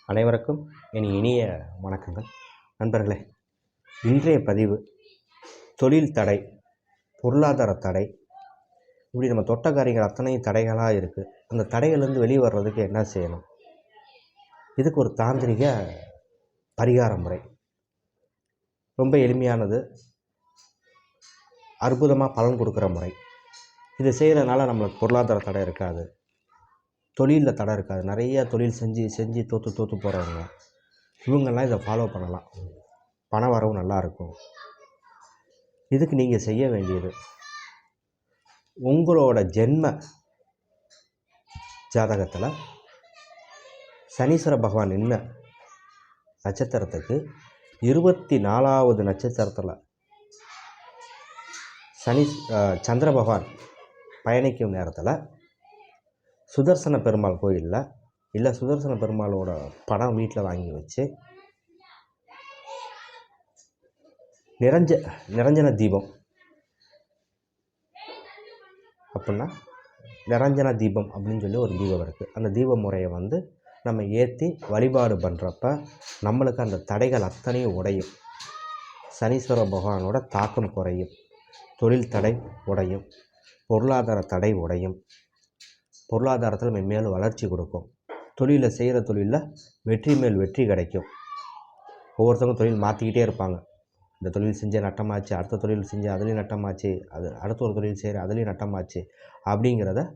அனைவருக்கும் என் இனிய வணக்கங்கள். நண்பர்களே, இன்றைய பதிவு தொழில் தடை, பொருளாதார தடை, இப்படி நம்ம தொட்ட காரியங்கள் அத்தனையும் தடைகளாக இருக்குது. அந்த தடைகள்லேருந்து வெளியே வர்றதுக்கு என்ன செய்யணும்? இதுக்கு ஒரு தாந்திரிக பரிகார முறை ரொம்ப எளிமையானது, அற்புதமாக பலன் கொடுக்குற முறை. இது செய்கிறதுனால நம்மளுக்கு பொருளாதார தடை இருக்காது, தொழிலில் தடை இருக்காது. நிறைய தொழில் செஞ்சு தோற்று போகிறவங்க இவங்கெல்லாம் இதை ஃபாலோ பண்ணலாம். பண வரவு நல்லாயிருக்கும். இதுக்கு நீங்கள் செய்ய வேண்டியது, உங்களோட ஜென்ம ஜாதகத்தில் சனீஸ்வர பகவான் என்ன நட்சத்திரத்துக்கு 24வது நட்சத்திரத்தில் சந்திர பகவான் பயணிக்கும் நேரத்தில் சுதர்சன பெருமாள் கோயிலில் இல்லை சுதர்சன பெருமாளோட படம் வீட்டில் வாங்கி வச்சு நிரஞ்சன தீபம், அப்படின்னா நிரஞ்சன தீபம் அப்படின்னு சொல்லி ஒரு தீபம் இருக்குது. அந்த தீப முறையை நம்ம ஏற்றி வழிபாடு பண்ணுறப்ப நம்மளுக்கு அந்த தடைகள் அத்தனையும் உடையும். சனீஸ்வர பகவானோட தாக்கம் குறையும், தொழில் தடை உடையும், பொருளாதார தடை உடையும், பொருளாதாரத்தில் மென்மேலும் வளர்ச்சி கொடுக்கும். தொழிலில் செய்கிற தொழிலில் வெற்றி மேல் வெற்றி கிடைக்கும். ஒவ்வொருத்தவங்க தொழில் மாற்றிக்கிட்டே இருப்பாங்க. இந்த தொழில் செஞ்ச நட்டமாச்சு, அடுத்த தொழில் செஞ்சு அதுலேயும் நட்டமாச்சு, அது அடுத்த ஒரு தொழில் செய்கிற அதுலேயும் நட்டமாச்சு. அப்படிங்கிறத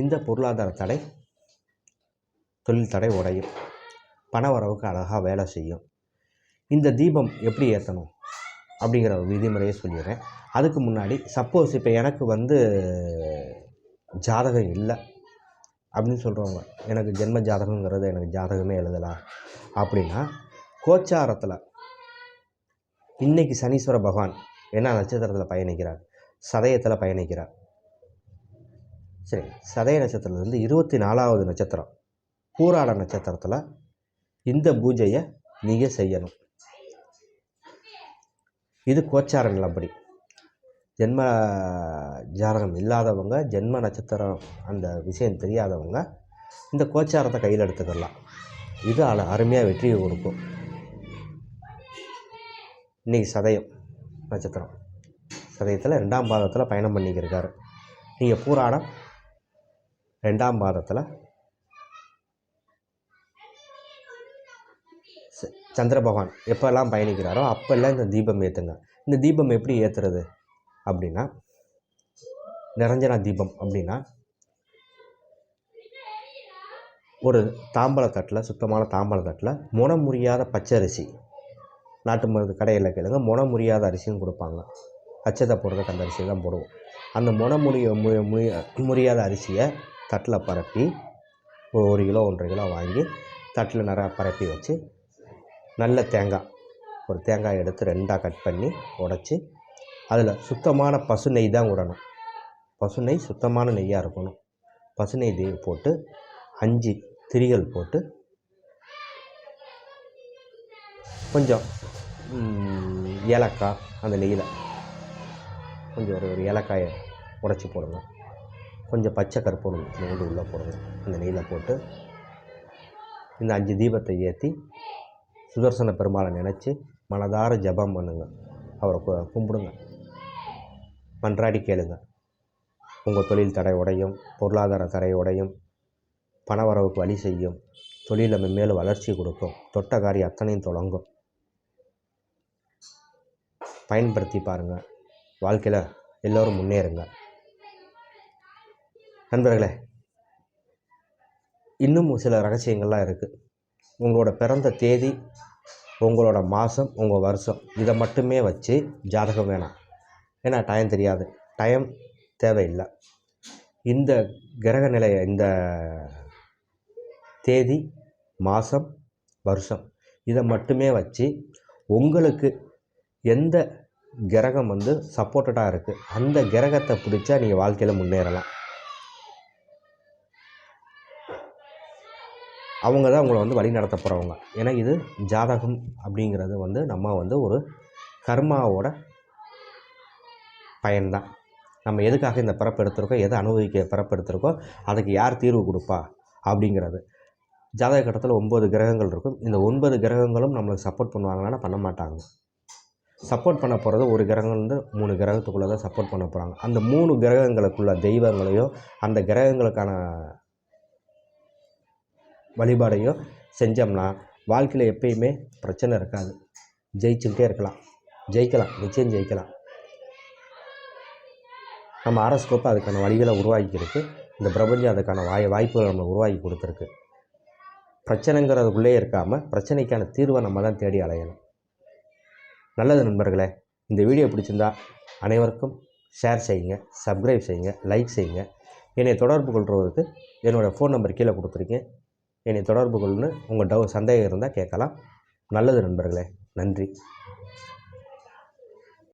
இந்த பொருளாதார தடை, தொழில் தடை உடையும், பண வரவுக்கு அழகாக வேலை செய்யும். இந்த தீபம் எப்படி ஏற்றணும் அப்படிங்கிற ஒரு விதிமுறையை சொல்லிடுறேன். அதுக்கு முன்னாடி, சப்போஸ் இப்போ எனக்கு ஜாதகம் இல்லை அப்படின்னு சொல்கிறவங்க, எனக்கு ஜென்ம ஜாதகங்கிறது எனக்கு ஜாதகமே எழுதலாம் அப்படின்னா, கோச்சாரத்தில் இன்றைக்கி சனீஸ்வர பகவான் என்ன நட்சத்திரத்தில் பயணிக்கிறார்? சதயத்தில் பயணிக்கிறார். சரி, சதய நட்சத்திரத்துலேருந்து 24வது நட்சத்திரம் பூராட நட்சத்திரத்தில் இந்த பூஜையை நீங்கள் செய்யணும். இது கோச்சார நிலப்படி. ஜென்ம ஜாதகம் இல்லாதவங்க, ஜென்ம நட்சத்திரம் அந்த விஷயம் தெரியாதவங்க இந்த கோச்சாரத்தை கையில் எடுத்துக்கலாம். இது அருமையாக வெற்றியை கொடுக்கும். இன்றைக்கி சதயம் நட்சத்திரம், சதயத்தில் 2ஆம் பாதத்தில் பயணம் பண்ணிக்கிருக்காரு. நீங்கள் பூராடம் 2ஆம் பாதத்தில் சந்திர பகவான் எப்போல்லாம் பயணிக்கிறாரோ அப்போல்லாம் இந்த தீபம் ஏற்றுங்க. இந்த தீபம் எப்படி ஏற்றுறது அப்படின்னா, நிரஞ்சன தீபம் அப்படின்னா, ஒரு தாம்பழத்தட்டில், சுத்தமான தாம்பழத்தட்டில் முனம் முறியாத பச்சரிசி, நாட்டு மருந்து கடையில் கேளுங்க, முனம் முறியாத அரிசியும் கொடுப்பாங்க. அச்சதை போடுறதுக்கு அந்த அரிசி தான் போடுவோம். அந்த முனம் முறியாத அரிசியை தட்டில் பரப்பி ஒரு 1 கிலோ 1.5 கிலோ வாங்கி தட்டில் நிறையா பரப்பி வச்சு, நல்ல தேங்காய், ஒரு தேங்காய் எடுத்து 2ஆக கட் பண்ணி உடச்சி அதில் சுத்தமான பசு நெய் தான் விடணும். பசு நெய் சுத்தமான நெய்யாக இருக்கணும். பசு நெய் போட்டு 5 திரிகள் போட்டு கொஞ்சம் ஏலக்காய், அந்த நெய்யில் கொஞ்சம் ஒரு ஏலக்காயை உடச்சி போடுங்க. கொஞ்சம் பச்சை கற்பூரம் உள்ளே போடுங்க. அந்த நெய்யில் போட்டு இந்த 5 தீபத்தை ஏற்றி சுதர்சன பெருமாளை நினச்சி மனதார ஜபம் பண்ணுங்க. அவரை கும்பிடுங்க, மன்றாடி கேளுங்க. உங்கள் தொழில் தடை உடையும், பொருளாதார தடை உடையும், பணவரவுக்கு வழி செய்யும், தொழிலில் மென்மேலும் வளர்ச்சி கொடுக்கும், தொட்ட காரியம் அத்தனையும் தொடங்கும். பயன்படுத்தி பாருங்கள். வாழ்க்கையில் எல்லோரும் முன்னேறுங்க. நண்பர்களே, இன்னும் சில ரகசியங்கள்லாம் இருக்குது. உங்களோட பிறந்த தேதி, உங்களோட மாதம், உங்கள் வருஷம், இதை மட்டுமே வச்சு ஜாதகம் வேணாம். ஏன்னா டைம் தெரியாது, டைம் தேவையில்லை. இந்த கிரக நிலையை, இந்த தேதி, மாதம், வருஷம், இதை மட்டுமே வச்சு உங்களுக்கு எந்த கிரகம் சப்போர்ட்டடாக இருக்குது அந்த கிரகத்தை பிடிச்சா நீங்கள் வாழ்க்கையில் முன்னேறலாம். அவங்க தான் உங்களை வழி நடத்த போகிறவங்க. ஏன்னா இது ஜாதகம் அப்படிங்கிறது நம்ம ஒரு கர்மாவோட பயன்தான். நம்ம எதுக்காக இந்த பிறப்பு எடுத்திருக்கோம், எதை அனுபவிக்க பிறப்பு எடுத்திருக்கோம், அதுக்கு யார் தீர்வு கொடுப்பா அப்படிங்கிறது. ஜாதக கட்டத்தில் 9 கிரகங்கள் இருக்கும். இந்த 9 கிரகங்களும் நம்மளுக்கு சப்போர்ட் பண்ணுவாங்களான்னா பண்ண மாட்டாங்க. சப்போர்ட் பண்ண போகிறது ஒரு கிரகங்கள்லேருந்து 3 கிரகத்துக்குள்ளே தான் சப்போர்ட் பண்ண போகிறாங்க. அந்த 3 கிரகங்களுக்குள்ள தெய்வங்களையோ அந்த கிரகங்களுக்கான வழிபாடையோ செஞ்சோம்னா வாழ்க்கையில் எப்பயுமே பிரச்சனை இருக்காது. ஜெயிச்சுக்கிட்டே இருக்கலாம். நிச்சயம் ஜெயிக்கலாம். நம்ம ஆரோஸ்கோப்பை அதுக்கான வழிகளை உருவாக்கியிருக்கு. இந்த பிரபஞ்சம் அதுக்கான வாய்ப்புகளை நம்ம உருவாக்கி கொடுத்துருக்கு. பிரச்சனைங்கிறதுக்குள்ளே இருக்காமல் பிரச்சனைக்கான தீர்வை நம்ம தான் தேடி அலையணும். நல்லது நண்பர்களே, இந்த வீடியோ பிடிச்சிருந்தா அனைவருக்கும் ஷேர் செய்யுங்க, சப்ஸ்கிரைப் செய்யுங்க, லைக் செய்யுங்க. என்னை தொடர்பு கொள்வதற்கு என்னோடய ஃபோன் நம்பர் கீழே கொடுத்துருக்கேன். என்னை தொடர்பு கொள்ளுன்னு உங்கள் சந்தேகம் இருந்தால் கேட்கலாம். நல்லது நண்பர்களே, நன்றி.